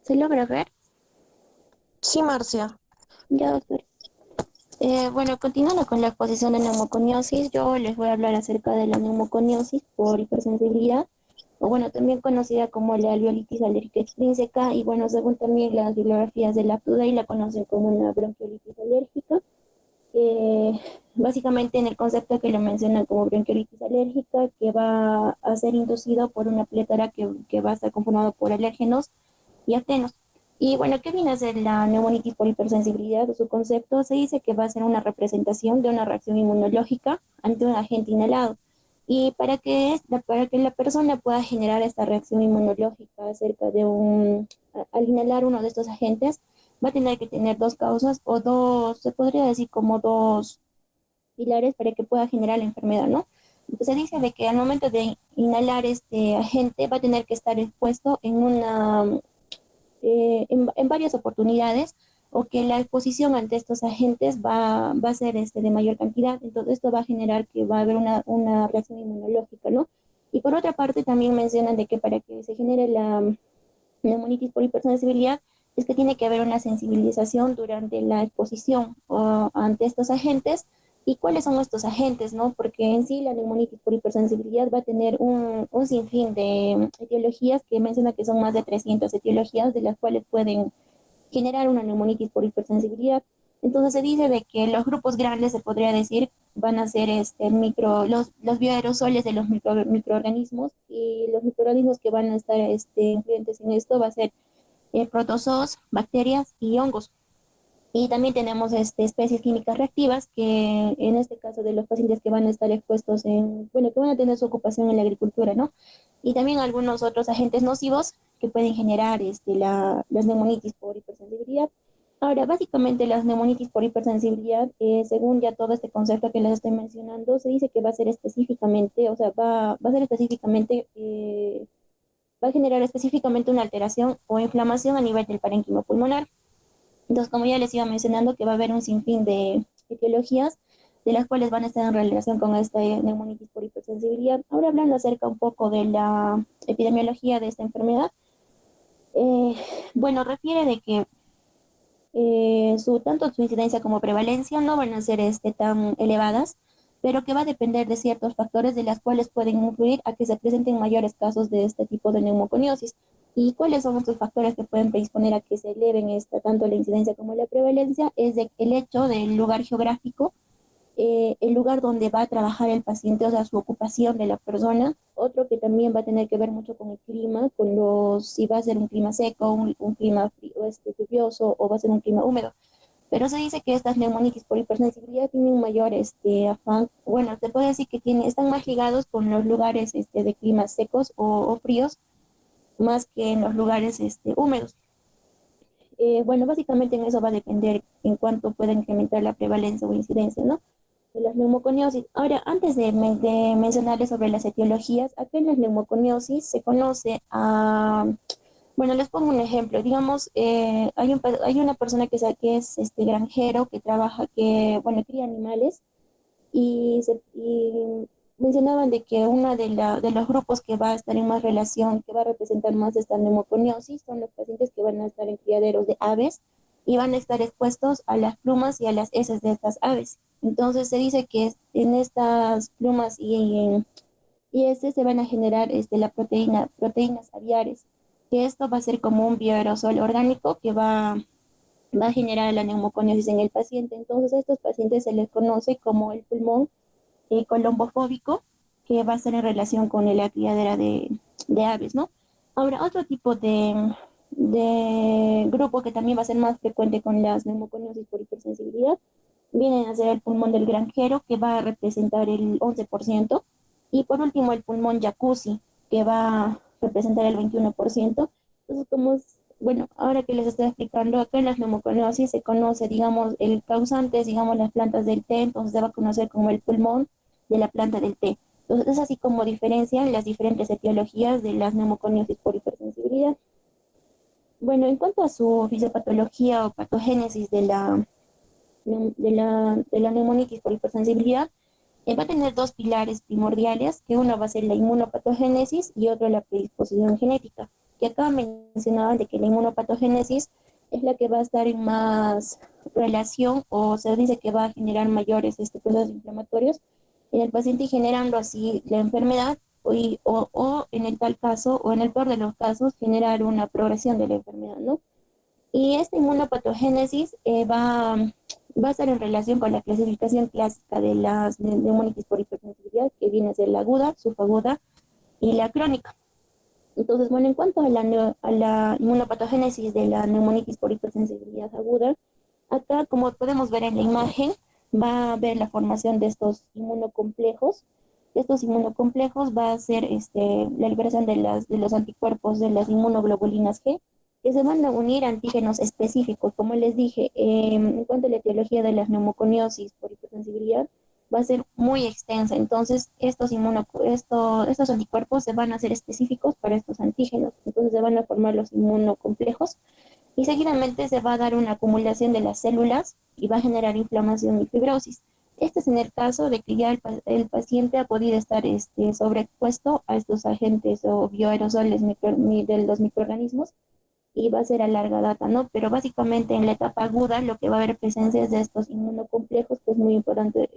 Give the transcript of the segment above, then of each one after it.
¿Se logra ver? Sí, Marcia. Ya, doctor. Bueno, continuando con la exposición de neumoconiosis, yo les voy a hablar acerca de la neumoconiosis por hipersensibilidad, o bueno, también conocida como la alveolitis alérgica extrínseca, y bueno, según también las bibliografías de la PUDA, y la conocen como una bronquiolitis alérgica, que básicamente en el concepto que lo mencionan como bronquiolitis alérgica, que va a ser inducido por una plétora que va a estar conformado por alérgenos y actenos. Y bueno, ¿qué viene a ser la neumonitis por hipersensibilidad? Su concepto se dice que va a ser una representación de una reacción inmunológica ante un agente inhalado. Y para que la persona pueda generar esta reacción inmunológica acerca de al inhalar uno de estos agentes, va a tener que tener dos causas o dos, se podría decir como dos pilares para que pueda generar la enfermedad, ¿no? Se dice de que al momento de inhalar este agente va a tener que estar expuesto en varias oportunidades o que la exposición ante estos agentes va a ser de mayor cantidad. Entonces esto va a generar que va a haber una reacción inmunológica, ¿no? Y por otra parte también mencionan de que para que se genere la neumonitis por hipersensibilidad es que tiene que haber una sensibilización durante la exposición ante estos agentes. ¿Y cuáles son estos agentes, no? Porque en sí la neumonitis por hipersensibilidad va a tener un sinfín de etiologías que menciona que son más de 300 etiologías de las cuales pueden generar una neumonitis por hipersensibilidad. Entonces se dice de que los grupos grandes, se podría decir, van a ser los bioaerosoles de los microorganismos, y los microorganismos que van a estar influyentes en esto va a ser protozoos, bacterias y hongos. Y también tenemos especies químicas reactivas, que en este caso de los pacientes que van a estar expuestos bueno, que van a tener su ocupación en la agricultura, ¿no? Y también algunos otros agentes nocivos que pueden generar las neumonitis por hipersensibilidad. Ahora, básicamente las neumonitis por hipersensibilidad, según ya todo este concepto que les estoy mencionando, se dice que va a ser específicamente, o sea, va a ser específicamente, va a generar específicamente una alteración o inflamación a nivel del parénquima pulmonar. Entonces, como ya les iba mencionando, que va a haber un sinfín de etiologías de las cuales van a estar en relación con esta neumonitis por hipersensibilidad. Ahora hablando acerca un poco de la epidemiología de esta enfermedad, eh, bueno, refiere de que tanto su incidencia como prevalencia no van a ser tan elevadas, pero que va a depender de ciertos factores de las cuales pueden influir a que se presenten mayores casos de este tipo de neumoconiosis. ¿Y cuáles son estos factores que pueden predisponer a que se eleven tanto la incidencia como la prevalencia? El hecho del lugar geográfico, el lugar donde va a trabajar el paciente, o sea, su ocupación de la persona. Otro que también va a tener que ver mucho con el clima, si va a ser un clima seco, un clima frío, lluvioso, o va a ser un clima húmedo. Pero se dice que estas neumonitis por hipersensibilidad tienen un mayor afán, bueno, te puedo decir que están más ligados con los lugares de climas secos o fríos, más que en los lugares húmedos. Bueno, básicamente en eso va a depender en cuánto pueda incrementar la prevalencia o incidencia, ¿no? De las neumoconiosis. Ahora, antes de mencionarles sobre las etiologías, acá en las neumoconiosis se conoce bueno, les pongo un ejemplo. Digamos, hay una persona que es granjero, que trabaja, bueno, cría animales, y mencionaban de que uno de los grupos que va a estar en más relación, que va a representar más esta neumoconiosis, son los pacientes que van a estar en criaderos de aves y van a estar expuestos a las plumas y a las heces de estas aves. Entonces se dice que en estas plumas y heces se van a generar proteínas aviares, que esto va a ser como un bioaerosol orgánico que va a generar la neumoconiosis en el paciente. Entonces a estos pacientes se les conoce como el pulmón colombofóbico, que va a ser en relación con la criadera de aves, ¿no? Ahora, otro tipo de grupo que también va a ser más frecuente con las neumoconiosis por hipersensibilidad, vienen a ser el pulmón del granjero, que va a representar el 11%, y por último el pulmón jacuzzi, que va a representar el 21%. Entonces, bueno, ahora que les estoy explicando, acá en las neumoconiosis se conoce, digamos, el causante, digamos, las plantas del té, entonces se va a conocer como el pulmón de la planta del té. Entonces, es así como diferencian las diferentes etiologías de las neumoconiosis por hipersensibilidad. Bueno, en cuanto a su fisiopatología o patogénesis de la neumonitis por hipersensibilidad, va a tener dos pilares primordiales, que uno va a ser la inmunopatogénesis y otro la predisposición genética. que acá mencionaban de que la inmunopatogénesis es la que va a estar en más relación o se dice que va a generar mayores procesos inflamatorios en el paciente y generando así la enfermedad o en el tal caso o en el peor de los casos generar una progresión de la enfermedad, ¿no? Y esta inmunopatogénesis va a estar en relación con la clasificación clásica de las neumonitis por hipersensibilidad, que viene a ser la aguda, subaguda y la crónica. Entonces, bueno, en cuanto a la inmunopatogénesis de la neumonitis por hipersensibilidad aguda, acá, como podemos ver en la imagen, va a haber la formación de estos inmunocomplejos. Estos inmunocomplejos va a ser la liberación de los anticuerpos de las inmunoglobulinas G, que se van a unir a antígenos específicos. Como les dije, en cuanto a la etiología de las neumoconiosis por hipersensibilidad, va a ser muy extensa. Entonces, estos anticuerpos se van a hacer específicos para estos antígenos. Entonces, se van a formar los inmunocomplejos y seguidamente se va a dar una acumulación de las células y va a generar inflamación y fibrosis. Este es en el caso de que ya el paciente ha podido estar sobreexpuesto a estos agentes o bioaerosoles de los microorganismos y va a ser a larga data, ¿no? Pero básicamente en la etapa aguda lo que va a haber presencia es de estos inmunocomplejos, que es muy importante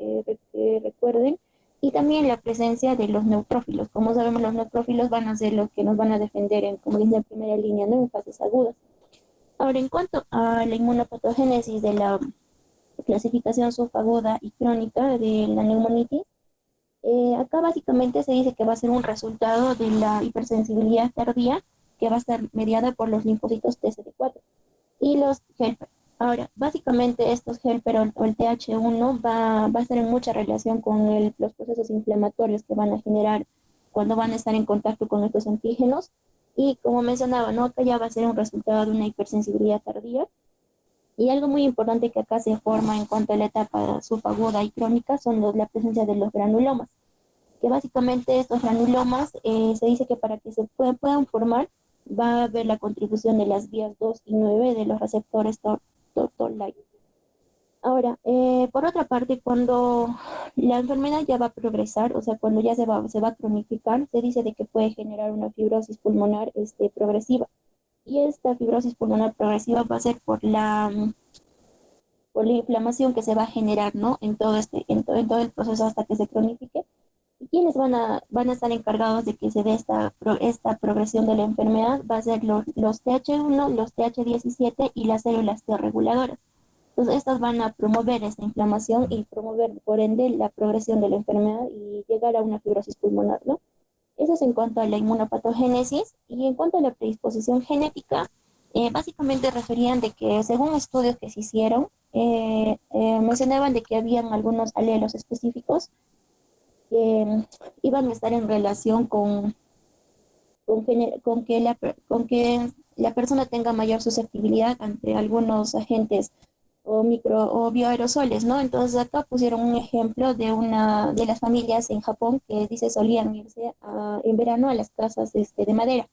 que recuerden, y también la presencia de los neutrófilos. Como sabemos, los neutrófilos van a ser los que nos van a defender, como dice en primera línea, ¿no? En fases agudas. Ahora, en cuanto a la inmunopatogénesis de la clasificación subaguda y crónica de la neumonitis, acá básicamente se dice que va a ser un resultado de la hipersensibilidad tardía que va a estar mediada por los linfocitos TCD4 y los helper. Ahora, básicamente estos helper o el TH1 va a estar en mucha relación con los procesos inflamatorios que van a generar cuando van a estar en contacto con estos antígenos. Y como mencionaba, ¿no? Acá ya va a ser un resultado de una hipersensibilidad tardía. Y algo muy importante que acá se forma en cuanto a la etapa subaguda y crónica son la presencia de los granulomas, que básicamente estos granulomas se dice que para que se puedan formar va a haber la contribución de las vías 2 y 9 de los receptores Toll-like. Ahora, por otra parte, cuando la enfermedad ya va a progresar, o sea, cuando ya se va a cronificar, se dice de que puede generar una fibrosis pulmonar progresiva. Y esta fibrosis pulmonar progresiva va a ser por la inflamación que se va a generar, ¿no? En todo el proceso hasta que se cronifique. ¿Y quiénes van a estar encargados de que se dé esta progresión de la enfermedad? Va a ser los TH1, los TH17 y las células T reguladoras. Entonces, estas van a promover esta inflamación y promover, por ende, la progresión de la enfermedad y llegar a una fibrosis pulmonar, ¿no? Eso es en cuanto a la inmunopatogénesis. Y en cuanto a la predisposición genética, básicamente referían de que según estudios que se hicieron, mencionaban de que habían algunos alelos específicos que iban a estar en relación con que la persona tenga mayor susceptibilidad ante algunos agentes o bioaerosoles, ¿no? Entonces acá pusieron un ejemplo de una de las familias en Japón que dice solían irse en verano a las casas de madera.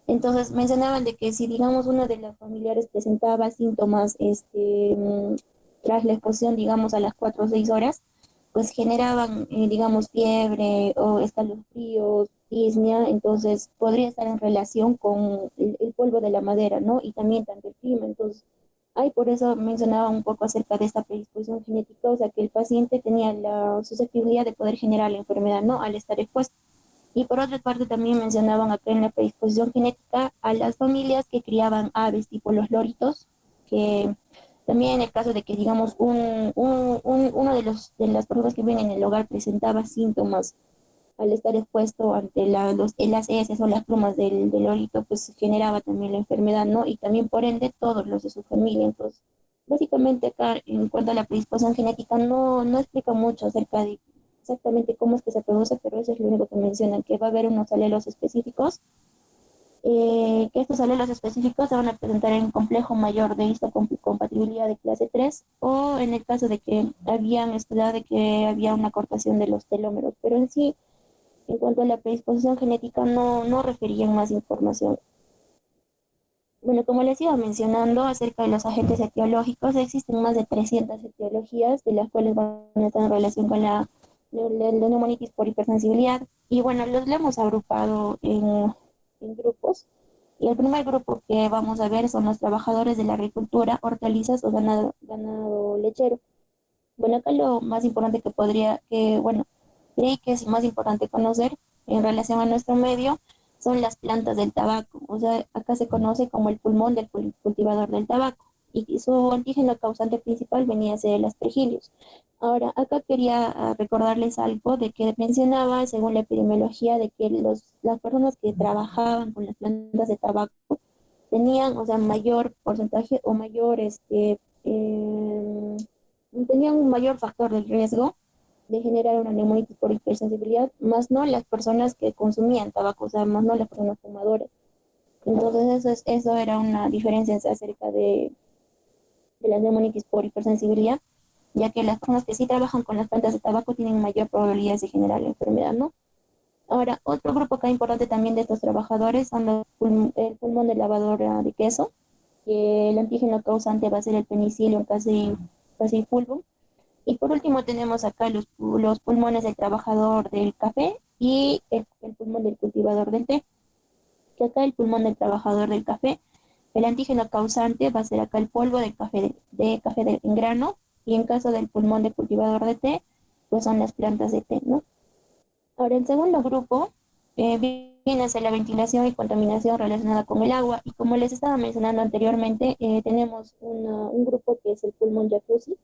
Entonces mencionaban de que si digamos uno de los familiares presentaba síntomas tras la exposición, digamos a las 4 o 6 horas, pues generaban, digamos, fiebre o escalofríos, disnea, entonces podría estar en relación con el polvo de la madera, ¿no? Y también tanto el clima, entonces, ay, por eso mencionaba un poco acerca de esta predisposición genética, o sea, que el paciente tenía la susceptibilidad de poder generar la enfermedad, ¿no? Al estar expuesto. Y por otra parte también mencionaban acá en la predisposición genética a las familias que criaban aves tipo los loritos, que también en el caso de que, digamos, uno de las personas que viven en el hogar presentaba síntomas al estar expuesto ante las heces o las plumas del lorito, pues generaba también la enfermedad, ¿no? Y también, por ende, todos los de su familia. Entonces, básicamente acá, en cuanto a la predisposición genética, no explica mucho acerca de exactamente cómo es que se produce, pero eso es lo único que mencionan, que va a haber unos alelos específicos que estos alelos específicos se van a presentar en complejo mayor de histocompatibilidad de clase 3 o en el caso de que habían estudiado de que había una cortación de los telómeros, pero en sí, en cuanto a la predisposición genética, no referían más información. Bueno, como les iba mencionando acerca de los agentes etiológicos, existen más de 300 etiologías, de las cuales van a estar en relación con la neumonitis por hipersensibilidad. Y bueno, los hemos agrupado en grupos. Y el primer grupo que vamos a ver son los trabajadores de la agricultura, hortalizas o ganado lechero. Bueno, acá lo más importante bueno, creí que es más importante conocer en relación a nuestro medio son las plantas del tabaco. O sea, acá se conoce como el pulmón del cultivador del tabaco. Y su antígeno causante principal venía a ser el aspergillus. Ahora, acá quería recordarles algo de que mencionaba, según la epidemiología, de que las personas que trabajaban con las plantas de tabaco tenían, o sea, mayor porcentaje o tenían un mayor factor de riesgo de generar una neumonitis por hipersensibilidad, más no las personas que consumían tabaco, o sea, más no las personas fumadoras. Entonces eso era una diferencia acerca de la neumonitis por hipersensibilidad, ya que las personas que sí trabajan con las plantas de tabaco tienen mayor probabilidad de generar la enfermedad, ¿no? Ahora, otro grupo acá importante también de estos trabajadores son el pulmón de lavadora de queso, que el antígeno causante va a ser el penicillium falciparum. Y por último tenemos acá los pulmones del trabajador del café y el pulmón del cultivador del té. Que acá el pulmón del trabajador del café, el antígeno causante va a ser acá el polvo del café en grano, y en caso del pulmón del cultivador de té, pues son las plantas de té, ¿no? Ahora, el segundo grupo viene a ser la ventilación y contaminación relacionada con el agua. Y como les estaba mencionando anteriormente, tenemos un grupo que es el pulmón jacuzzi,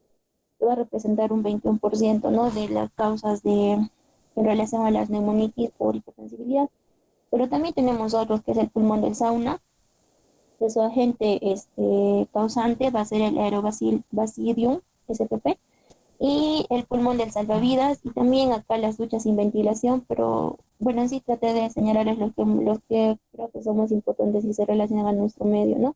que va a representar un 21%, ¿no? De las causas en relación a las neumonitis por hipersensibilidad. Pero también tenemos otros, que es el pulmón del sauna, que su agente causante va a ser el Aerobacillus spp, y el pulmón del salvavidas, y también acá las duchas sin ventilación, pero bueno, en sí traté de señalarles los que creo que son más importantes y se relacionan a nuestro medio, ¿no?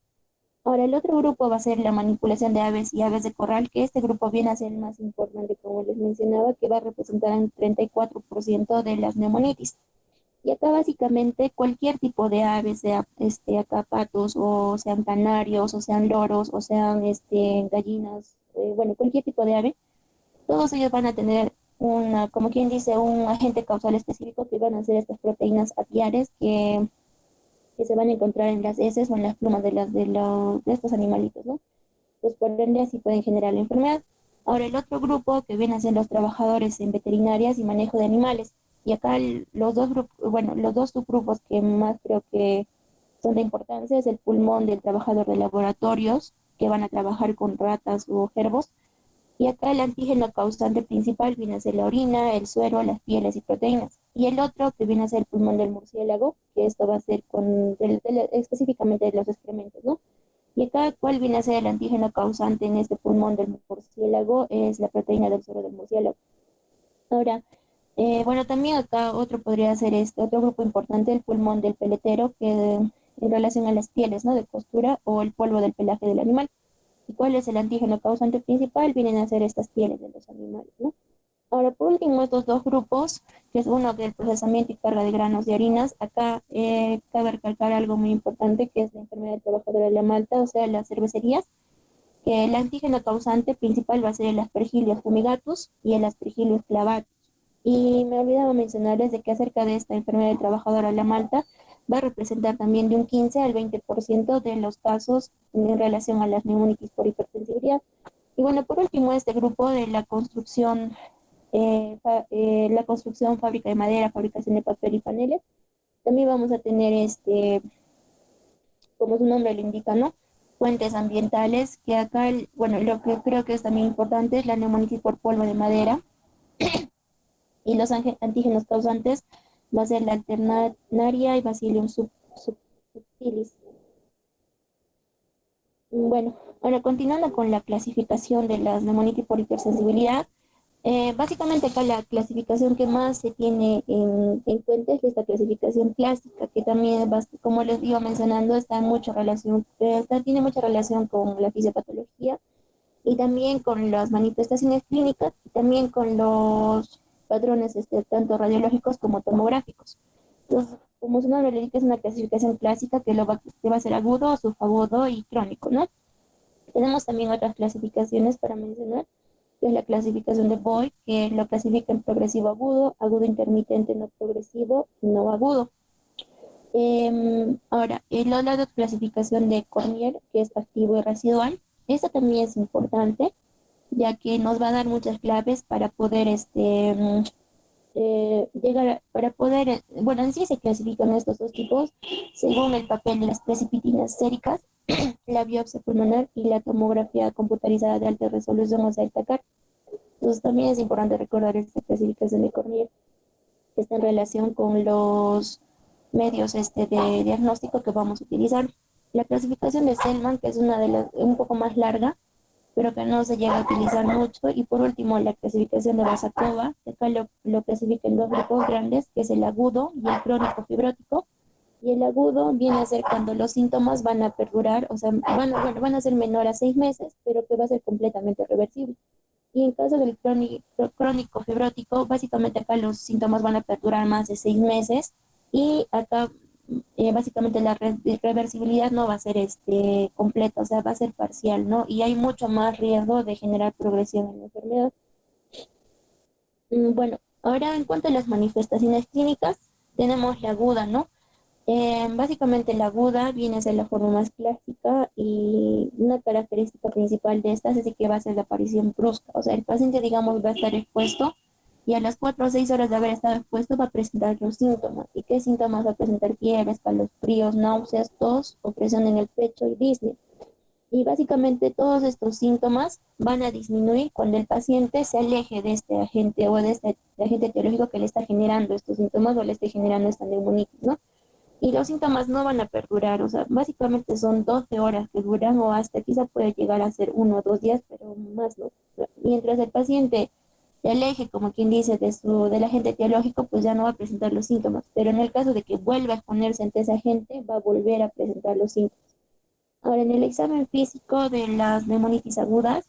Ahora, el otro grupo va a ser la manipulación de aves y aves de corral, que este grupo viene a ser el más importante, como les mencionaba, que va a representar un 34% de las neumonitis. Y acá básicamente cualquier tipo de aves, sea acá patos, o sean canarios, o sean loros, o sean gallinas, bueno, cualquier tipo de ave, todos ellos van a tener como quien dice, un agente causal específico, que van a ser estas proteínas apiares que se van a encontrar en las heces o en las plumas de estos animalitos, ¿no? Pues por ende así pueden generar la enfermedad. Ahora, el otro grupo que vienen a ser los trabajadores en veterinarias y manejo de animales. Y acá los dos grupos, bueno, los dos subgrupos que más creo que son de importancia es el pulmón del trabajador de laboratorios, que van a trabajar con ratas o gervos. Y acá el antígeno causante principal viene a ser la orina, el suero, las pieles y proteínas. Y el otro que viene a ser el pulmón del murciélago, que esto va a ser específicamente de los excrementos, ¿no? Y acá, ¿cuál viene a ser el antígeno causante en este pulmón del murciélago? Es la proteína del suero del murciélago. Ahora, bueno, también acá otro podría ser otro grupo importante, el pulmón del peletero, que en relación a las pieles, ¿no? De costura, o el polvo del pelaje del animal. ¿Y cuál es el antígeno causante principal? Vienen a ser estas pieles de los animales, ¿no? Ahora, por último, estos dos grupos, que es uno que es el procesamiento y carga de granos de harinas. Acá cabe recalcar algo muy importante, que es la enfermedad del trabajador de la malta, o sea, las cervecerías, que el antígeno causante principal va a ser el Aspergillus fumigatus y el Aspergillus clavatus. Y me olvidaba mencionarles de que acerca de esta enfermedad del trabajador de la malta, va a representar también de un 15 al 20% de los casos en relación a las neumonitis por hipersensibilidad. Y bueno, por último, este grupo de la construcción, fábrica de madera, fabricación de papel y paneles. También vamos a tener, como su nombre lo indica, ¿no? Fuentes ambientales, que acá, bueno, lo que creo que es también importante es la neumonitis por polvo de madera, y los antígenos causantes va a ser la alternaria y Bacillus subtilis. Bueno, ahora continuando con la clasificación de las neumonitis por hipersensibilidad, básicamente acá la clasificación que más se tiene en cuenta es esta clasificación clásica, que también, como les iba mencionando, tiene mucha relación con la fisiopatología, y también con las manifestaciones clínicas, y también con los patrones tanto radiológicos como tomográficos. Entonces, como su nombre le indica, es una clasificación clásica que va a ser agudo, subagudo y crónico, ¿no? Tenemos también otras clasificaciones para mencionar, que es la clasificación de Boyd, que lo clasifica en progresivo agudo, agudo intermitente no progresivo y no agudo. Ahora, la clasificación de Cormier, que es activo y residual, esta también es importante, ya que nos va a dar muchas claves para poder para poder, bueno, en sí se clasifican estos dos tipos según el papel de las precipitinas séricas, la biopsia pulmonar y la tomografía computarizada de alta resolución, o sea, el TACAR. Entonces también es importante recordar esta clasificación de Cormier, que está en relación con los medios de diagnóstico que vamos a utilizar. La clasificación de Selman, que es una de las un poco más larga, pero que no se llega a utilizar mucho. Y por último, la clasificación de Basakova, que acá lo clasifica en dos grupos grandes, que es el agudo y el crónico fibrótico. Y el agudo viene a ser cuando los síntomas van a perdurar, o sea, van a ser menor a 6 meses, pero que va a ser completamente reversible. Y en caso del crónico fibrótico, básicamente acá los síntomas van a perdurar más de 6 meses y acá básicamente la reversibilidad no va a ser completa, o sea, va a ser parcial, ¿no? Y hay mucho más riesgo de generar progresión en la enfermedad. Bueno, ahora en cuanto a las manifestaciones clínicas, tenemos la aguda, ¿no? Básicamente la aguda viene a ser la forma más clásica y una característica principal de estas es que va a ser la aparición brusca. O sea, el paciente, digamos, va a estar expuesto y a las 4 o 6 horas de haber estado expuesto va a presentar los síntomas. ¿Y qué síntomas va a presentar? Fiebre, escalofríos, náuseas, tos, opresión en el pecho y disnea. Y básicamente todos estos síntomas van a disminuir cuando el paciente se aleje de este agente o de este agente etiológico que le está generando estos síntomas o le esté generando esta neumonitis, ¿no? Y los síntomas no van a perdurar, o sea, básicamente son 12 horas que duran o hasta quizá puede llegar a ser 1 o 2 días, pero más no. Mientras el paciente se aleje, como quien dice, del agente etiológico, pues ya no va a presentar los síntomas. Pero en el caso de que vuelva a exponerse ante ese agente, va a volver a presentar los síntomas. Ahora, en el examen físico de las neumonitis agudas,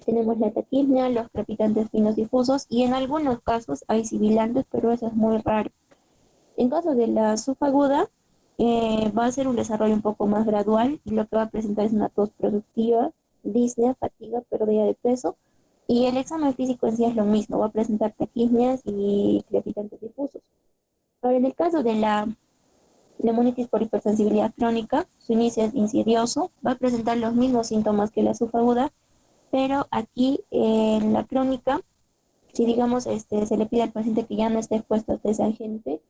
tenemos la taquipnea, los crepitantes finos difusos y en algunos casos hay sibilantes, pero eso es muy raro. En caso de la subaguda, va a ser un desarrollo un poco más gradual y lo que va a presentar es una tos productiva, disnea, fatiga, pérdida de peso. Y el examen físico en sí es lo mismo, va a presentar taquismias y crepitantes difusos. Ahora, en el caso de la neumonitis por hipersensibilidad crónica, su inicio es insidioso, va a presentar los mismos síntomas que la subaguda, pero aquí en la crónica, si digamos se le pide al paciente que ya no esté expuesto a ese agente,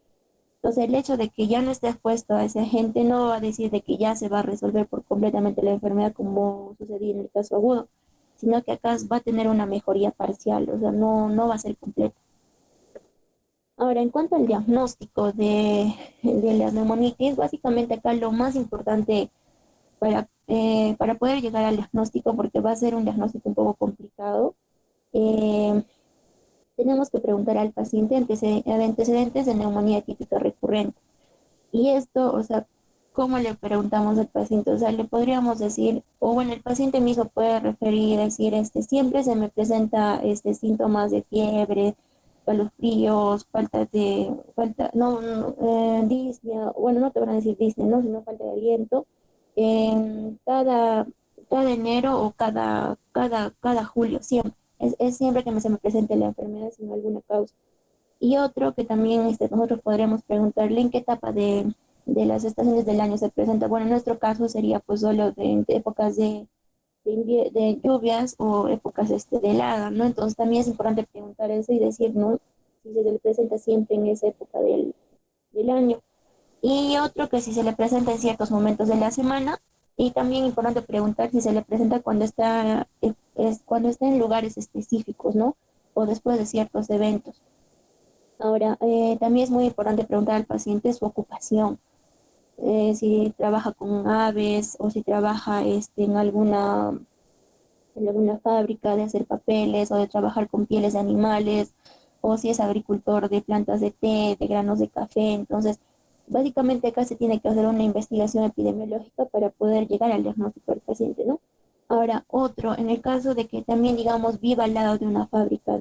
entonces el hecho de que ya no esté expuesto a ese agente no va a decir de que ya se va a resolver por completamente la enfermedad como sucedía en el caso agudo, sino que acá va a tener una mejoría parcial, o sea, no va a ser completa. Ahora, en cuanto al diagnóstico de la neumonitis, básicamente acá lo más importante para poder llegar al diagnóstico, porque va a ser un diagnóstico un poco complicado, eh, tenemos que preguntar al paciente antecedentes de neumonía típica recurrente. Y esto, o sea, ¿cómo le preguntamos al paciente? O sea, le podríamos decir, o bueno, el paciente mismo puede referir, decir, siempre se me presenta síntomas de fiebre, calofríos, disnea, bueno, no te van a decir disnea, ¿no? Sino falta de aliento, en cada enero o cada julio, siempre. Es siempre que se me presente la enfermedad sin alguna causa. Y otro que también nosotros podríamos preguntarle en qué etapa de las estaciones del año se presenta. Bueno, en nuestro caso sería pues solo de épocas de lluvias o épocas de helada, ¿no? Entonces también es importante preguntar eso y decir, ¿no? Si se le presenta siempre en esa época del año. Y otro que si se le presenta en ciertos momentos de la semana. Y también importante preguntar si se le presenta cuando cuando está en lugares específicos, ¿no? O después de ciertos eventos. Ahora, también es muy importante preguntar al paciente su ocupación, si trabaja con aves o si trabaja en alguna fábrica de hacer papeles o de trabajar con pieles de animales o si es agricultor de plantas de té, de granos de café. Entonces, básicamente acá se tiene que hacer una investigación epidemiológica para poder llegar al diagnóstico del paciente, ¿no? Ahora, otro, en el caso de que también, digamos, viva al lado de una fábrica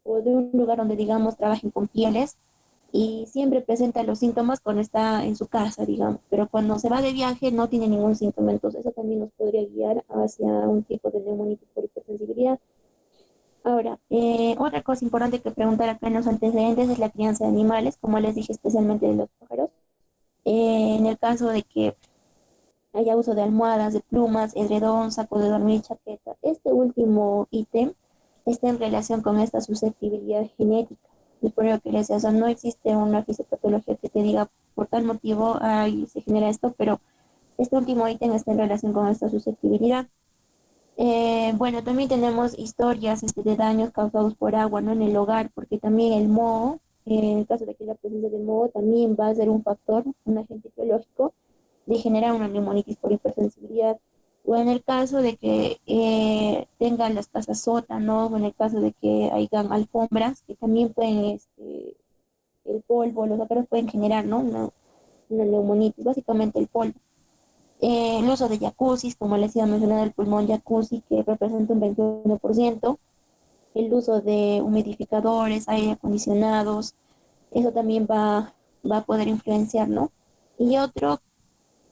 o de un lugar donde, digamos, trabajen con pieles y siempre presenta los síntomas cuando está en su casa, digamos, pero cuando se va de viaje no tiene ningún síntoma, entonces eso también nos podría guiar hacia un tipo de neumonitis por hipersensibilidad. Ahora, otra cosa importante que preguntar acá en los antecedentes es la crianza de animales, como les dije, especialmente de los pájaros. En el caso de que haya uso de almohadas, de plumas, edredón, saco de dormir, chaqueta. Este último ítem está en relación con esta susceptibilidad genética. Es por ello que les decía, o sea, no existe una fisiopatología que te diga por tal motivo ay, se genera esto, pero este último ítem está en relación con esta susceptibilidad. Bueno, también tenemos historias de daños causados por agua, ¿no? En el hogar, porque también el moho, en el caso de que la presencia del moho, también va a ser un factor, un agente biológico de generar una neumonitis por hipersensibilidad. O en el caso de que tengan las casas sótanos, o en el caso de que hayan alfombras, que también pueden, el polvo, los ácaros pueden generar, ¿no? Una neumonitis, básicamente el polvo. El uso de jacuzzi, como les iba a mencionar, el pulmón jacuzzi, que representa un 21%, el uso de humidificadores, aire acondicionados, eso también va a poder influenciar, ¿no? Y otro,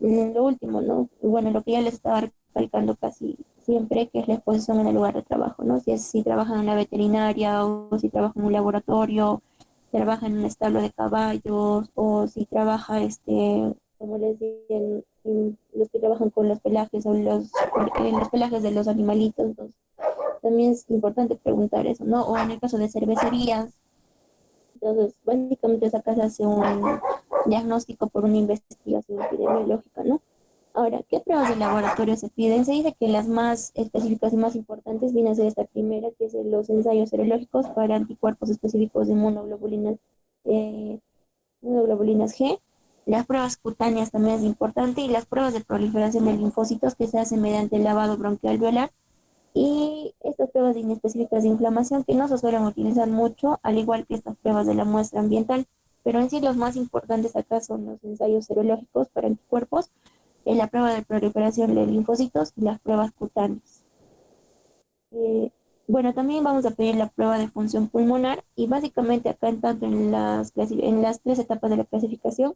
lo último, ¿no? Bueno, lo que ya les estaba recalcando casi siempre, que es la exposición en el lugar de trabajo, ¿no? Si trabajan en una veterinaria o si trabajan en un laboratorio, trabaja en un establo de caballos o si trabaja, como les dicen, los que trabajan con los pelajes o los pelajes de los animalitos. Entonces, también es importante preguntar eso, ¿no? O en el caso de cervecerías, entonces, básicamente acá se hace un diagnóstico por una investigación epidemiológica, ¿no? Ahora, ¿qué pruebas de laboratorio se piden? Se dice que las más específicas y más importantes viene a ser esta primera, que es los ensayos serológicos para anticuerpos específicos de eh, monoglobulinas G. Las pruebas cutáneas también es importante y las pruebas de proliferación de linfocitos que se hacen mediante el lavado bronquialveolar y estas pruebas inespecíficas de inflamación que no se suelen utilizar mucho, al igual que estas pruebas de la muestra ambiental. Pero en sí los más importantes acá son los ensayos serológicos para anticuerpos, la prueba de proliferación de linfocitos y las pruebas cutáneas. Eh, bueno, también vamos a pedir la prueba de función pulmonar y básicamente acá en tanto en las tres etapas de la clasificación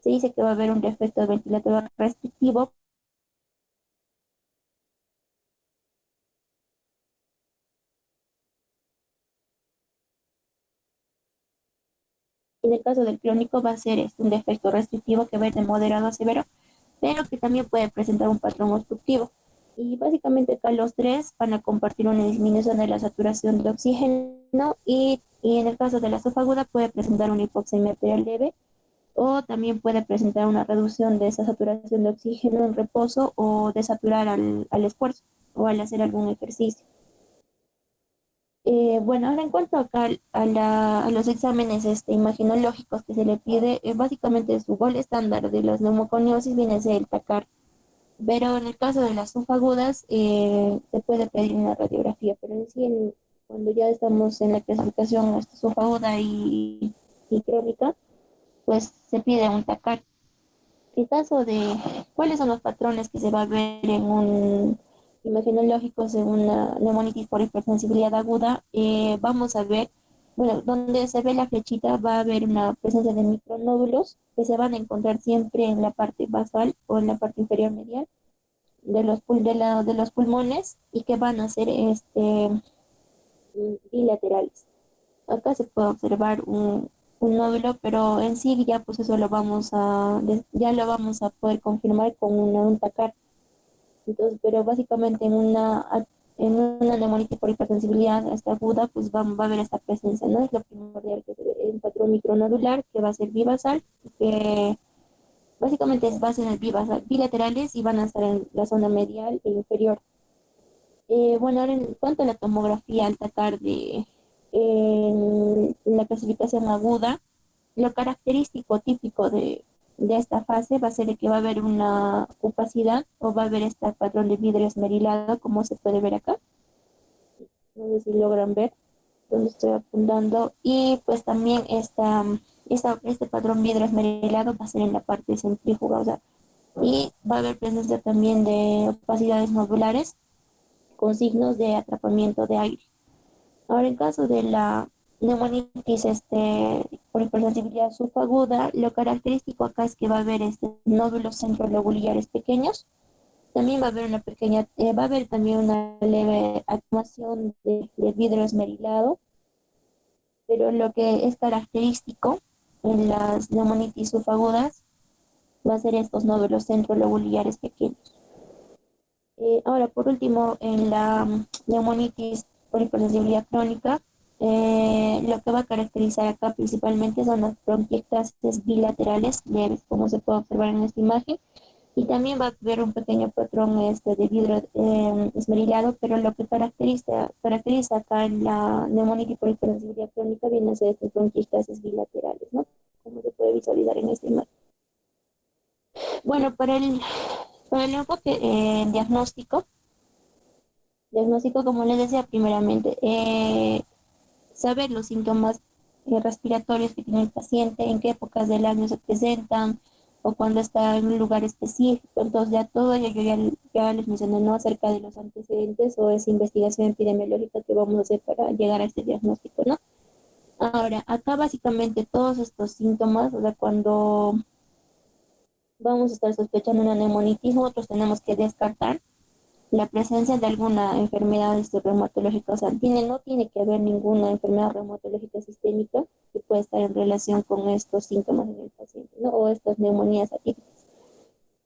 se dice que va a haber un defecto ventilatorio restrictivo. En el caso del crónico va a ser un defecto restrictivo que va a ir de moderado a severo, pero que también puede presentar un patrón obstructivo. Y básicamente acá los tres van a compartir una disminución de la saturación de oxígeno y en el caso de la sofaguda puede presentar una hipoxemia arterial leve o también puede presentar una reducción de esa saturación de oxígeno en reposo o desaturar al esfuerzo o al hacer algún ejercicio. Bueno, ahora en cuanto acá a los exámenes imaginológicos que se le pide, básicamente su gol estándar de las neumoconiosis viene a ser el TACAR, pero en el caso de las subagudas se puede pedir una radiografía, pero en sí cuando ya estamos en la clasificación subaguda y crónica, pues se pide un TACAR. En caso de cuáles son los patrones que se va a ver en un imagenológico según una neumonitis por hipersensibilidad aguda, vamos a ver, bueno, donde se ve la flechita va a haber una presencia de micronódulos que se van a encontrar siempre en la parte basal o en la parte inferior medial de los pulmones y que van a ser bilaterales. Acá se puede observar un nódulo, pero en sí ya pues eso ya lo vamos a poder confirmar con un TACAR. Entonces, pero básicamente en una neumonitis por hipersensibilidad hasta aguda, pues va a haber esta presencia, ¿no? Es lo primordial que se ve, un patrón micronodular que va a ser bivasal, que básicamente va a ser el bivasal, bilaterales y van a estar en la zona medial e inferior. Bueno, ahora en cuanto a la tomografía al TACAR en la clasificación aguda, lo característico típico de esta fase va a ser que va a haber una opacidad o va a haber este patrón de vidrio esmerilado, como se puede ver acá. No sé si logran ver donde estoy apuntando. Y pues también este patrón vidrio esmerilado va a ser en la parte centrífuga, o sea, y va a haber presencia también de opacidades nodulares con signos de atrapamiento de aire. Ahora, en caso de la neumonitis por hipersensibilidad subaguda, lo característico acá es que va a haber nódulos centrolobulares pequeños. También va a haber también una leve actuación de vidrio esmerilado, pero lo que es característico en las neumonitis subagudas va a ser estos nódulos centrolobulares pequeños. Ahora, por último, en la neumonitis por hipersensibilidad crónica, lo que va a caracterizar acá principalmente son las bronquiectasis bilaterales leves, como se puede observar en esta imagen, y también va a haber un pequeño patrón de vidrio esmerilado, pero lo que caracteriza acá en la neumonitis por hipersensibilidad crónica viene a ser estas bronquiectasis bilaterales, ¿no? Como se puede visualizar en esta imagen. Bueno, para el enfoque diagnóstico, como les decía primeramente, saber los síntomas respiratorios que tiene el paciente, en qué épocas del año se presentan o cuando está en un lugar específico. Entonces ya todo ello yo ya les mencioné, ¿no? Acerca de los antecedentes o esa investigación epidemiológica que vamos a hacer para llegar a este diagnóstico, ¿no? Ahora, acá básicamente todos estos síntomas, o sea, cuando vamos a estar sospechando una neumonitis, nosotros tenemos que descartar la presencia de alguna enfermedad reumatológica. O sea, no tiene que haber ninguna enfermedad reumatológica sistémica que pueda estar en relación con estos síntomas en el paciente, ¿no? O estas neumonías atípicas.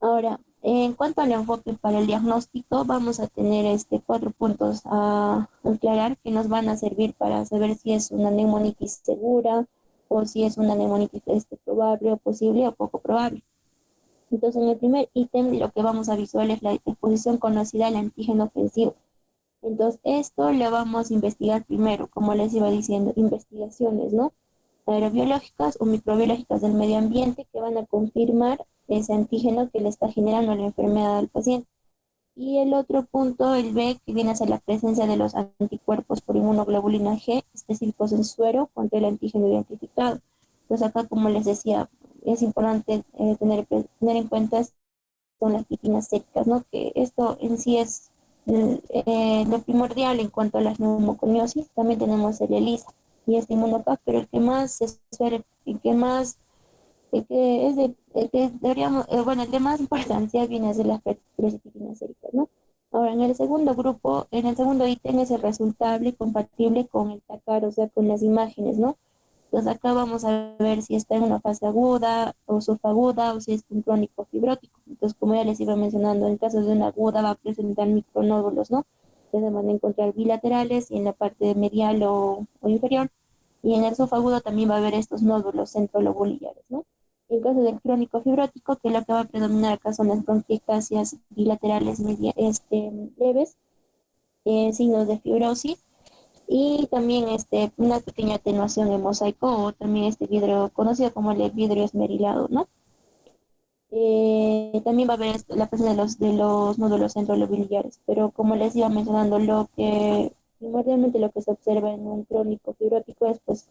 Ahora, en cuanto al enfoque para el diagnóstico, vamos a tener 4 puntos a aclarar que nos van a servir para saber si es una neumonitis segura o si es una neumonitis probable o posible o poco probable. Entonces, en el primer ítem lo que vamos a visualizar es la exposición conocida al antígeno ofensivo. Entonces, esto lo vamos a investigar primero, como les iba diciendo, investigaciones, ¿no? Aerobiológicas o microbiológicas del medio ambiente que van a confirmar ese antígeno que le está generando la enfermedad al paciente. Y el otro punto, el B, que viene a ser la presencia de los anticuerpos por inmunoglobulina G específicos en suero contra el antígeno identificado. Pues acá, como les decía, es importante tener en cuenta son las piscinas secas, ¿no? Que esto en sí es lo primordial en cuanto a las neumoconiosis. También tenemos el ELISA y este inmunopac, pero el que más se suele, el que más, el que es de, el que deberíamos, bueno, el de más importancia viene a ser las precipitinas séricas, ¿no? Ahora, en el segundo grupo, en el segundo ítem es el resultable compatible con el TACAR, o sea, con las imágenes, ¿no? Entonces acá vamos a ver si está en una fase aguda o subaguda o si es un crónico fibrótico. Entonces, como ya les iba mencionando, en el caso de una aguda va a presentar micronódulos, ¿no? Que se van a encontrar bilaterales y en la parte medial o inferior. Y en el subagudo también va a haber estos nódulos centrolobulares, ¿no? En caso del crónico fibrótico, que lo que va a predominar acá son las bronquiectasias bilaterales leves, signos de fibrosis y también una pequeña atenuación en mosaico o también este vidrio conocido como el vidrio esmerilado, ¿no? También va a haber la presencia de los nódulos centrolobulares, pero como les iba mencionando, primordialmente lo que se observa en un crónico fibrótico es, pues,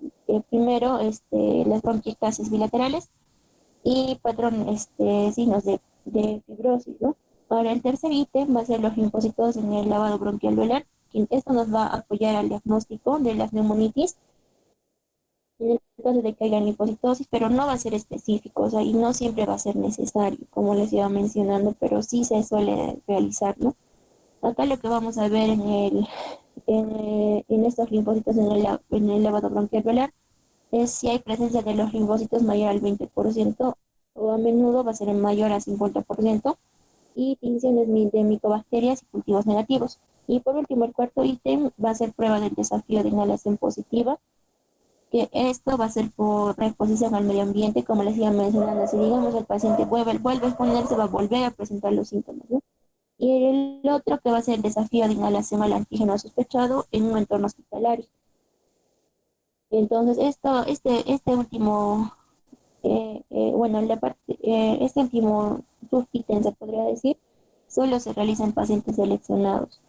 primero, las bronquiectasias bilaterales y patrón, signos de fibrosis, ¿no? Ahora, el tercer ítem va a ser los linfocitos en el lavado bronquialveolar. Esto nos va a apoyar al diagnóstico de las neumonitis en el caso de que haya linfocitosis, pero no va a ser específico, o sea, y no siempre va a ser necesario, como les iba mencionando, pero sí se suele realizar, ¿no? Acá lo que vamos a ver en estos linfocitos en el lavado bronquialveolar es si hay presencia de los linfocitos mayor al 20% o a menudo va a ser mayor al 50% y tinciones de micobacterias y cultivos negativos. Y por último, el cuarto ítem va a ser prueba del desafío de inhalación positiva, que esto va a ser por reexposición al medio ambiente, como les iba mencionando. Si digamos el paciente vuelve a exponerse, va a volver a presentar los síntomas, ¿no? Y el otro que va a ser el desafío de inhalación al antígeno sospechado en un entorno hospitalario. Entonces, este último, bueno, este último subítem se podría decir, solo se realiza en pacientes seleccionados.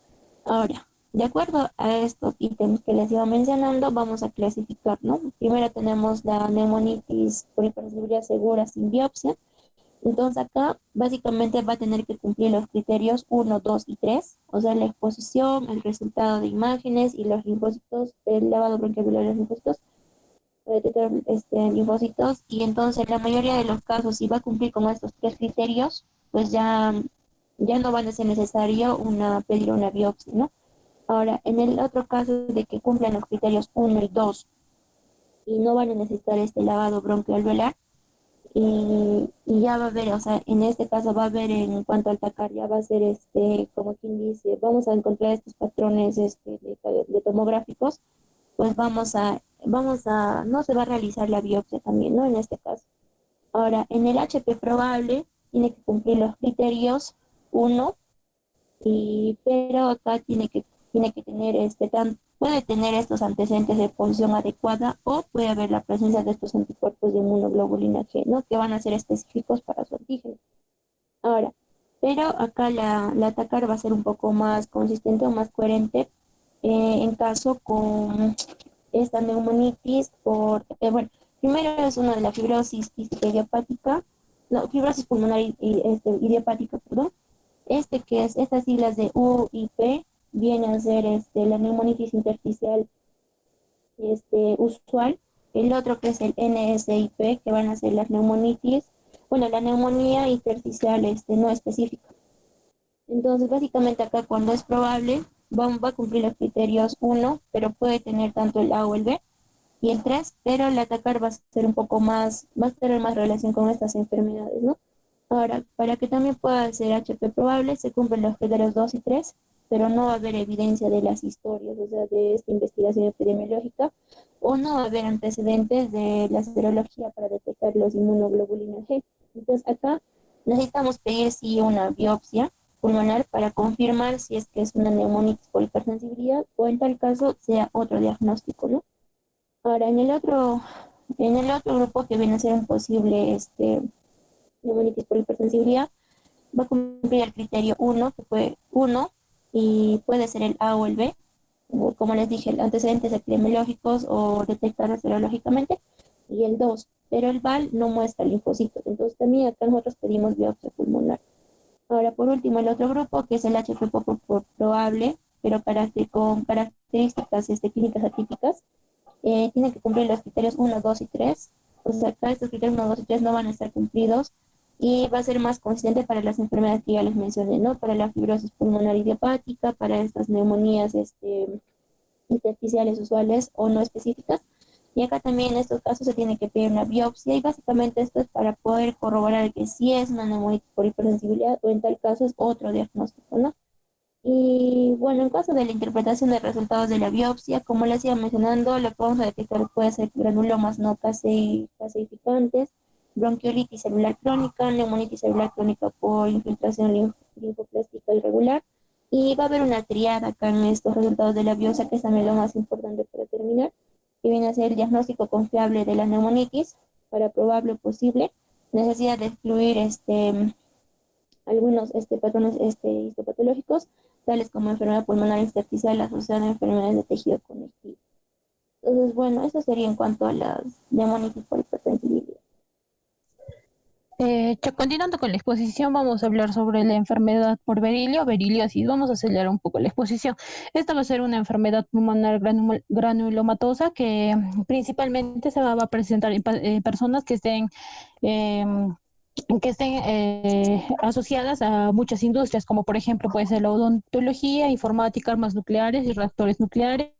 Ahora, de acuerdo a estos ítems que les iba mencionando, vamos a clasificar, ¿no? Primero tenemos la neumonitis por hipersensibilidad segura sin biopsia. Entonces acá básicamente va a tener que cumplir los criterios 1, 2 y 3, o sea, la exposición, el resultado de imágenes y los linfocitos, el lavado bronquial de los linfocitos, detectar linfocitos, y entonces en la mayoría de los casos, si va a cumplir con estos 3 criterios, pues ya no va a ser necesario pedir una biopsia, ¿no? Ahora, en el otro caso de que cumplan los criterios 1 y 2 y no van a necesitar este lavado bronquialveolar, y ya va a haber, o sea, en este caso va a haber en cuanto al TACAR, ya va a ser como quien dice, vamos a encontrar estos patrones de tomográficos, pues no se va a realizar la biopsia también, ¿no? En este caso. Ahora, en el HP probable, tiene que cumplir los criterios uno, pero acá tiene que tener puede tener estos antecedentes de posición adecuada o puede haber la presencia de estos anticuerpos de inmunoglobulina G, ¿no? Que van a ser específicos para su antígeno. Ahora, pero acá la TACAR va a ser un poco más consistente o más coherente en caso con esta neumonitis bueno, primero es una de la fibrosis quística idiopática, no, fibrosis pulmonar idiopática, perdón, que es estas siglas de U y P, viene a ser la neumonitis intersticial usual. El otro que es el NSIP, que van a ser las neumonitis, bueno, la neumonía intersticial no específica. Entonces, básicamente acá cuando es probable, va a cumplir los criterios uno, pero puede tener tanto el A o el B, y el 3, pero el atacar va a ser un poco más, va a tener más relación con estas enfermedades, ¿no? Ahora, para que también pueda ser HP probable, se cumplen los criterios 2 y 3, pero no va a haber evidencia de las historias, o sea, de esta investigación epidemiológica, o no va a haber antecedentes de la serología para detectar los inmunoglobulina G. Entonces, acá necesitamos pedir sí una biopsia pulmonar para confirmar si es que es una neumonitis por hipersensibilidad o en tal caso sea otro diagnóstico, ¿no? Ahora, en el otro grupo que viene a ser un posible neumonitis por hipersensibilidad, va a cumplir el criterio uno que fue uno y puede ser el A o el B, o como les dije, antecedentes epidemiológicos o detectados serológicamente, y el 2 pero el VAL no muestra linfocitos, entonces también acá nosotros pedimos biopsia pulmonar. Ahora, por último, el otro grupo, que es el HP por probable, pero con características clínicas atípicas, tiene que cumplir los criterios uno 2 y 3. O sea, acá estos criterios uno 2 y 3 no van a estar cumplidos y va a ser más consistente para las enfermedades que ya les mencioné, ¿no? Para la fibrosis pulmonar idiopática, para estas neumonías intersticiales usuales o no específicas. Y acá también en estos casos se tiene que pedir una biopsia y básicamente esto es para poder corroborar que sí es una neumonitis por hipersensibilidad o en tal caso es otro diagnóstico, ¿no? Y bueno, en caso de la interpretación de resultados de la biopsia, como les iba mencionando, lo que vamos a detectar puede ser granulomas no caseificantes, bronquiolitis celular crónica, neumonitis celular crónica por infiltración linfoplástica irregular. Y va a haber una triada acá en estos resultados de la biopsia, que es también lo más importante para terminar, que viene a ser el diagnóstico confiable de la neumonitis para probable o posible, necesidad de excluir algunos patrones histopatológicos, tales como enfermedad pulmonar intersticial asociada a enfermedades de tejido conectivo. Entonces, bueno, eso sería en cuanto a las neumonitis por hipersensibilidad. Continuando con la exposición, vamos a hablar sobre la enfermedad por berilio, beriliosis. Vamos a acelerar un poco la exposición. Esta va a ser una enfermedad pulmonar granulomatosa que principalmente se va a presentar en personas eh, que estén asociadas a muchas industrias, como por ejemplo puede ser la odontología, informática, armas nucleares y reactores nucleares.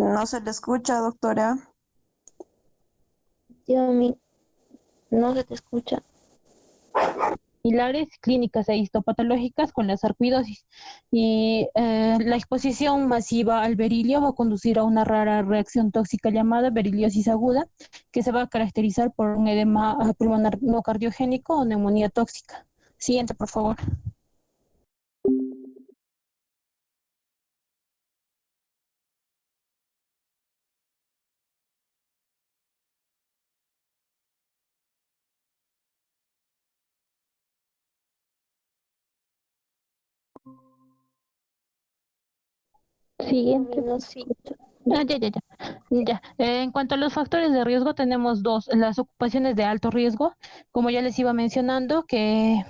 No se le escucha, doctora. Sí, a mí no se te escucha. Similares clínicas e histopatológicas con la sarcoidosis. Y la exposición masiva al berilio va a conducir a una rara reacción tóxica llamada beriliosis aguda, que se va a caracterizar por un edema pulmonar no cardiogénico o neumonía tóxica. Siguiente, por favor. A mí Siguiente. no se escucha. Ya, ya, ya. Ya. En cuanto a los factores de riesgo, tenemos dos. Las ocupaciones de alto riesgo, como ya les iba mencionando, que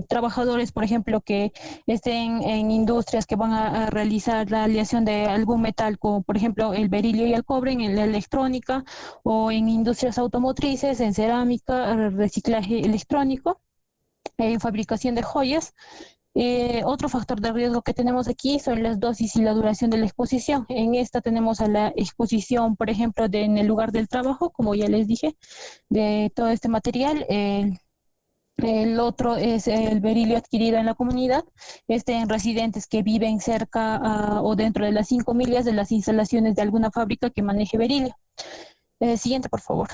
trabajadores, por ejemplo, que estén en industrias que van a realizar la aleación de algún metal, como por ejemplo el berilio y el cobre en la electrónica, o en industrias automotrices, en cerámica, reciclaje electrónico, en fabricación de joyas. Otro factor de riesgo que tenemos aquí son las dosis y la duración de la exposición. En esta tenemos a la exposición, por ejemplo, en el lugar del trabajo, como ya les dije, de todo este material. El otro es el berilio adquirido en la comunidad, en residentes que viven cerca o dentro de las 5 millas de las instalaciones de alguna fábrica que maneje berilio. Siguiente, por favor.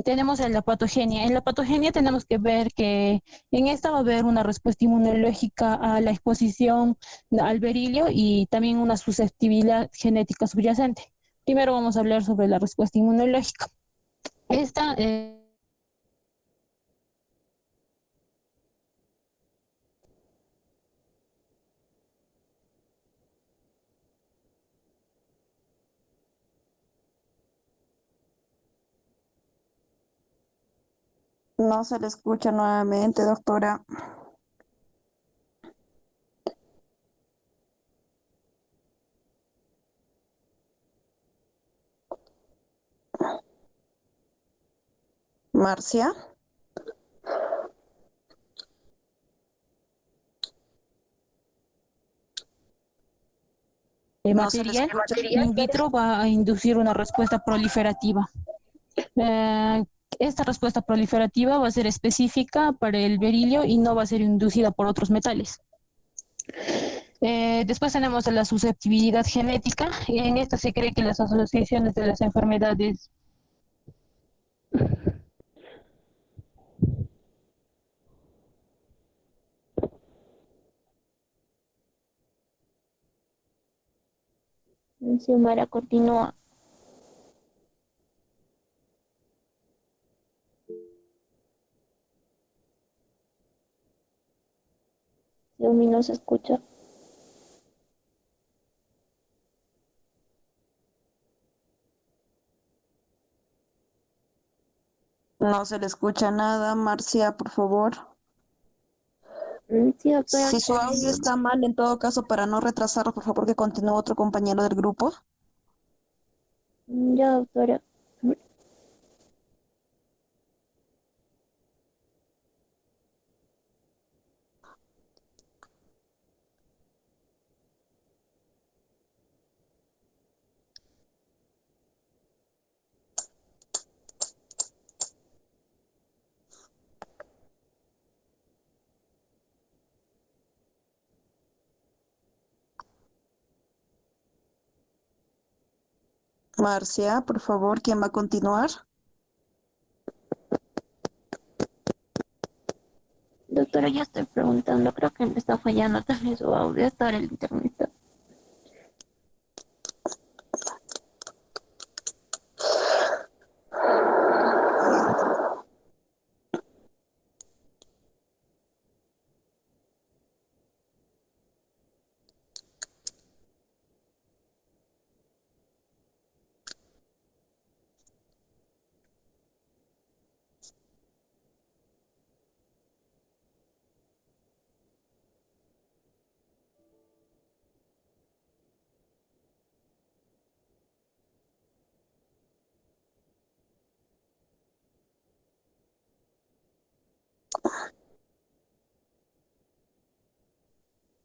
Tenemos en la patogenia. En la patogenia tenemos que ver que en esta va a haber una respuesta inmunológica a la exposición al berilio y también una susceptibilidad genética subyacente. Primero vamos a hablar sobre la respuesta inmunológica. Esta No se le escucha nuevamente, doctora. Marcia. No se le material escucha. in vitro va a inducir una respuesta proliferativa. Eh, Esta respuesta proliferativa va a ser específica para el berilio y no va a ser inducida por otros metales. Después tenemos la susceptibilidad genética y en esta se cree que las asociaciones de las enfermedades Xiomara continúa. Xiomí no se escucha. No se le escucha nada. Marcia, por favor. Sí, doctora. Si su audio está mal, en todo caso, para no retrasarlo, por favor, que continúe otro compañero del grupo. Ya, doctora. Marcia, por favor, ¿quién va a continuar? Doctora, ya estoy preguntando. Creo que me está fallando también su audio. Hasta el internet.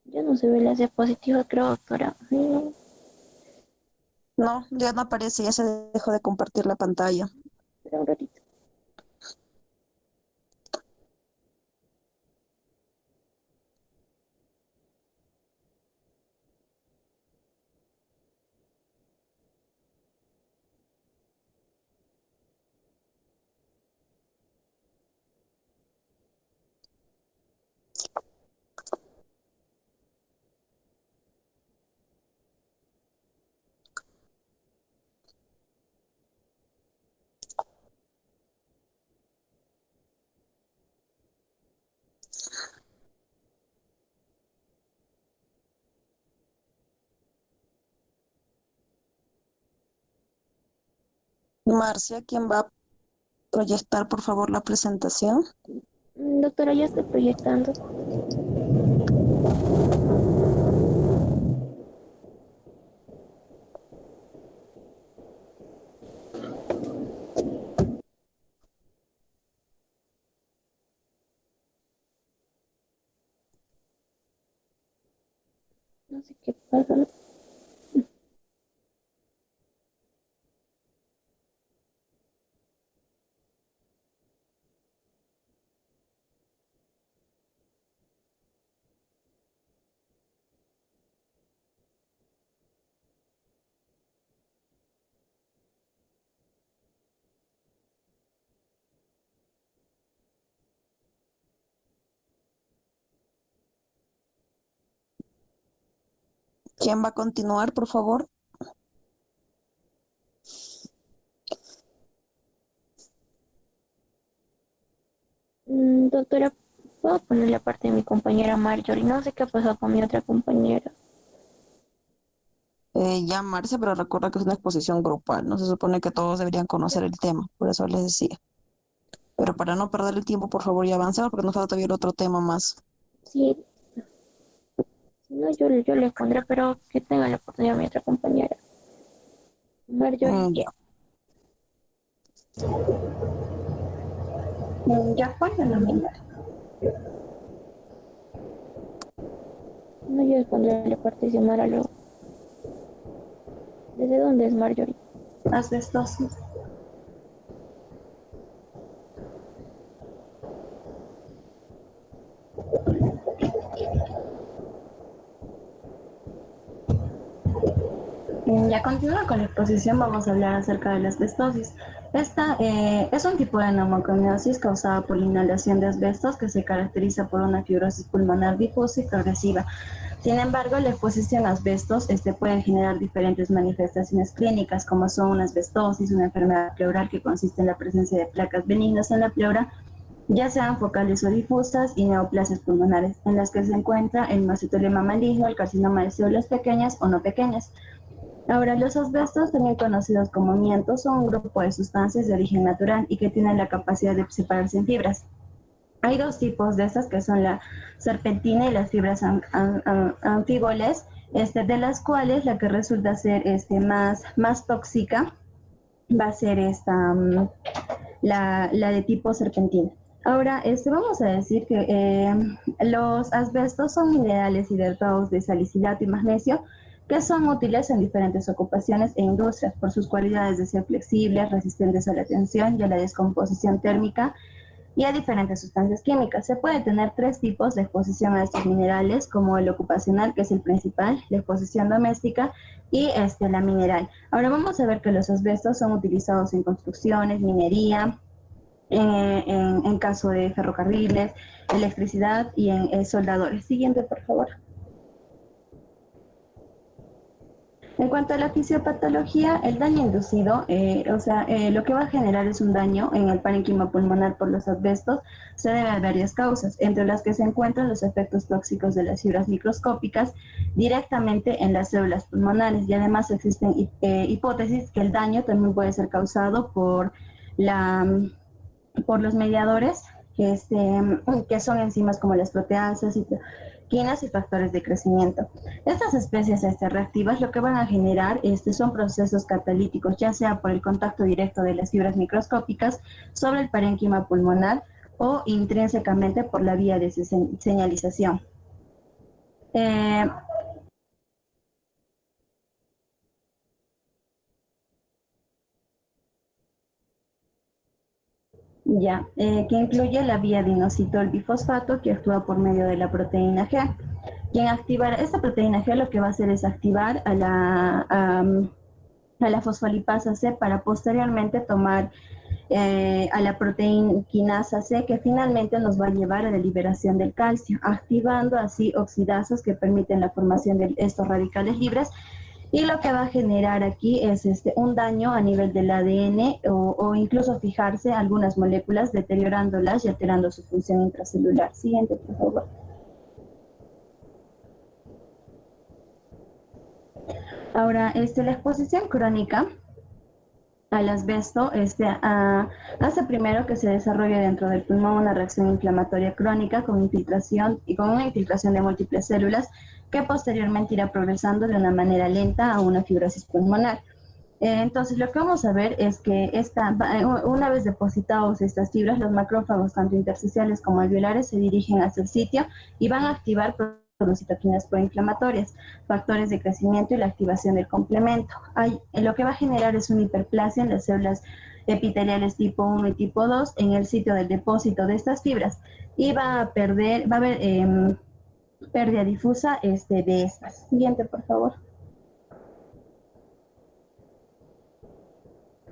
Ya no se ve la diapositiva, creo, doctora. No, ya no aparece, ya se dejó de compartir la pantalla. Espera un ratito. Marcia, ¿quién va a proyectar, por favor, la presentación? Doctora, ya estoy proyectando. No sé qué pasa. ¿Quién va a continuar, por favor? Doctora, puedo poner la parte de mi compañera Marjorie. No sé qué ha pasado con mi otra compañera. Ya, Marcia, pero recuerda que es una exposición grupal, ¿no? Se supone que todos deberían conocer el tema, por eso les decía. Pero para no perder el tiempo, por favor, y avanzar, porque nos falta todavía el otro tema más. Sí, si no, yo le pondré, pero que tenga la oportunidad mi otra compañera. Marjorie. Ya. Ya fue la nominal. No, yo le pondré la parte de Mara luego. ¿Desde dónde es Marjorie? Asbestosis. Ya continúa con la exposición, vamos a hablar acerca de la asbestosis. Esta es un tipo de neumoconiosis causada por la inhalación de asbestos que se caracteriza por una fibrosis pulmonar difusa y progresiva. Sin embargo, la exposición a asbestos puede generar diferentes manifestaciones clínicas, como son una asbestosis, una enfermedad pleural que consiste en la presencia de placas benignas en la pleura, ya sean focales o difusas, y neoplasias pulmonares, en las que se encuentra el macetolema maligno, el carcinoma de células pequeñas o no pequeñas. Ahora, los asbestos, también conocidos como amiantos, son un grupo de sustancias de origen natural y que tienen la capacidad de separarse en fibras. Hay dos tipos de estas, que son la serpentina y las fibras anfiboles, de las cuales la que resulta ser más tóxica va a ser la de tipo serpentina. Ahora, vamos a decir que los asbestos son minerales hidratados de salicilato y magnesio que son útiles en diferentes ocupaciones e industrias por sus cualidades de ser flexibles, resistentes a la tensión y a la descomposición térmica y a diferentes sustancias químicas. Se puede tener tres tipos de exposición a estos minerales, como el ocupacional, que es el principal, la exposición doméstica y la mineral. Ahora vamos a ver que los asbestos son utilizados en construcciones, minería, en caso de ferrocarriles, electricidad y en soldadores. Siguiente, por favor. En cuanto a la fisiopatología, el daño inducido, lo que va a generar es un daño en el parénquima pulmonar por los asbestos, se debe a varias causas, entre las que se encuentran los efectos tóxicos de las fibras microscópicas directamente en las células pulmonares, y además existen hipótesis que el daño también puede ser causado la, por los mediadores que son enzimas como las proteasas, quinas y factores de crecimiento. Estas especies reactivas lo que van a generar son procesos catalíticos, ya sea por el contacto directo de las fibras microscópicas sobre el parénquima pulmonar o intrínsecamente por la vía de señalización. Que incluye la vía de inositol bifosfato, que actúa por medio de la proteína G. Quien activará esta proteína G, lo que va a hacer es activar a la fosfolipasa C para posteriormente tomar a la proteína quinasa C, que finalmente nos va a llevar a la liberación del calcio, activando así oxidasas que permiten la formación de estos radicales libres, y lo que va a generar aquí es un daño a nivel del ADN o incluso fijarse algunas moléculas, deteriorándolas y alterando su función intracelular. Siguiente, por favor. Ahora, la exposición crónica al asbesto, hace primero que se desarrolle dentro del pulmón una reacción inflamatoria crónica con infiltración y con una infiltración de múltiples células que posteriormente irá progresando de una manera lenta a una fibrosis pulmonar. Entonces, lo que vamos a ver es que una vez depositados estas fibras, los macrófagos, tanto intersticiales como alveolares, se dirigen hacia el sitio y van a activar citoquinas proinflamatorias, factores de crecimiento y la activación del complemento. Lo que va a generar es una hiperplasia en las células epiteliales tipo 1 y tipo 2 en el sitio del depósito de estas fibras y va a haber pérdida difusa de estas. Siguiente, por favor.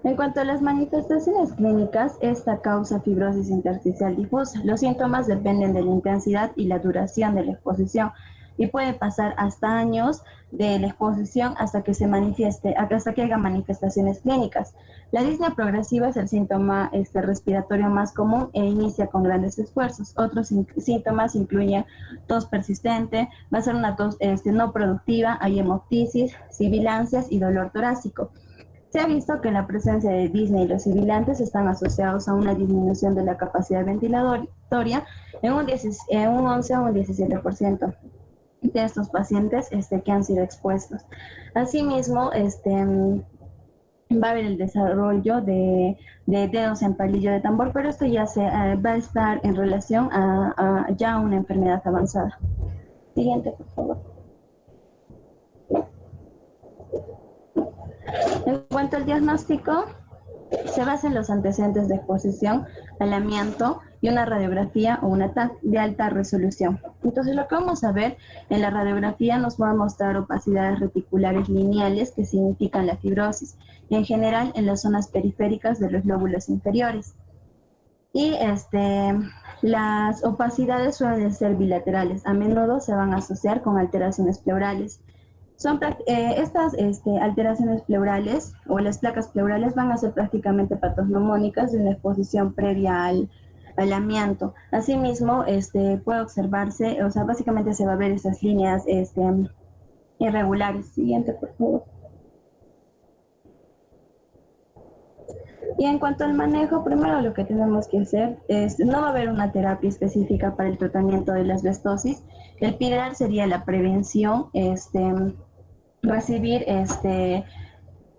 En cuanto a las manifestaciones clínicas, esta causa fibrosis intersticial difusa. Los síntomas dependen de la intensidad y la duración de la exposición y puede pasar hasta años de la exposición hasta que se manifieste, hasta que haya manifestaciones clínicas. La disnea progresiva es el síntoma respiratorio más común e inicia con grandes esfuerzos. Otros síntomas incluyen tos persistente, va a ser una tos no productiva, hay hemoptisis, sibilancias y dolor torácico. Se ha visto que la presencia de disnea y los sibilantes están asociados a una disminución de la capacidad ventilatoria en un 11 o un 17% de estos pacientes que han sido expuestos. Asimismo, va a haber el desarrollo de dedos en palillo de tambor, pero esto ya va a estar en relación a ya una enfermedad avanzada. Siguiente, por favor. En cuanto al diagnóstico, se basa en los antecedentes de exposición al amianto y una radiografía o una TAC de alta resolución. Entonces, lo que vamos a ver en la radiografía nos va a mostrar opacidades reticulares lineales que significan la fibrosis, en general en las zonas periféricas de los lóbulos inferiores. Y las opacidades suelen ser bilaterales, a menudo se van a asociar con alteraciones pleurales. Estas alteraciones pleurales o las placas pleurales van a ser prácticamente patognomónicas de una exposición previa al amianto. Asimismo, puede observarse, o sea, básicamente se va a ver esas líneas irregulares. Siguiente, por favor. Y en cuanto al manejo, primero lo que tenemos que hacer es, no va a haber una terapia específica para el tratamiento de la asbestosis. El pilar sería la prevención, recibir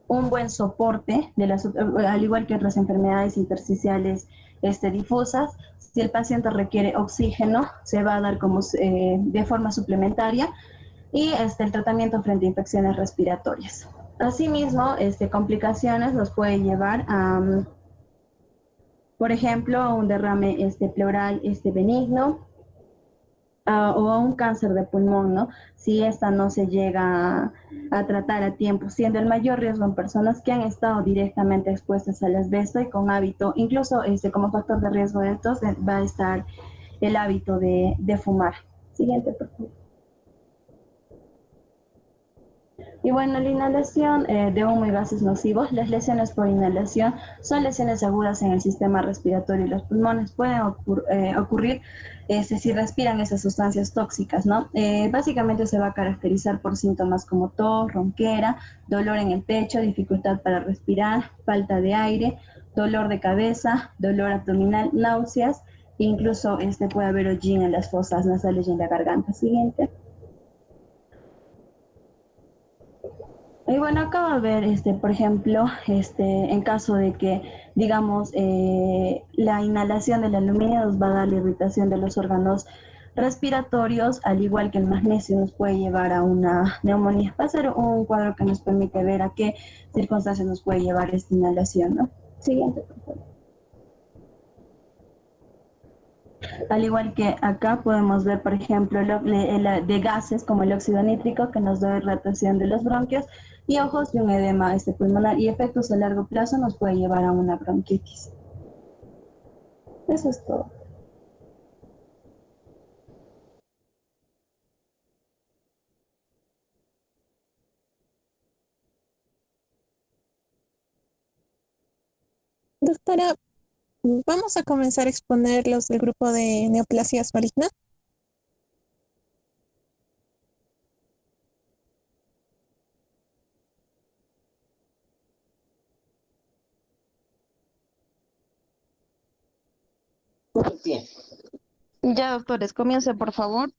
un buen soporte, al igual que otras enfermedades intersticiales difusas. Si el paciente requiere oxígeno, se va a dar de forma suplementaria y el tratamiento frente a infecciones respiratorias. Asimismo, complicaciones nos puede llevar a, por ejemplo, a un derrame pleural benigno, o a un cáncer de pulmón, ¿no? Si esta no se llega a tratar a tiempo, siendo el mayor riesgo en personas que han estado directamente expuestas al asbesto y con hábito, incluso como factor de riesgo de estos va a estar el hábito de fumar. Siguiente, por favor. Y bueno, la inhalación de humo y gases nocivos, las lesiones por inhalación son lesiones agudas en el sistema respiratorio y los pulmones. Pueden ocurrir si respiran esas sustancias tóxicas, ¿no? Básicamente se va a caracterizar por síntomas como tos, ronquera, dolor en el pecho, dificultad para respirar, falta de aire, dolor de cabeza, dolor abdominal, náuseas, e incluso puede haber hollín en las fosas nasales y en la garganta. Siguiente. Y bueno, acá va a ver, por ejemplo, en caso de que, digamos, la inhalación del aluminio nos va a dar la irritación de los órganos respiratorios, al igual que el magnesio nos puede llevar a una neumonía. Va a ser un cuadro que nos permite ver a qué circunstancias nos puede llevar esta inhalación, ¿no? Siguiente, por favor. Al igual que acá podemos ver, por ejemplo, de gases como el óxido nítrico que nos da irritación de los bronquios y ojos y un edema pulmonar y efectos a largo plazo nos puede llevar a una bronquitis. Eso es todo. Doctora, vamos a comenzar a exponer los del grupo de neoplasias malignas. Ya, doctores, comience, por favor.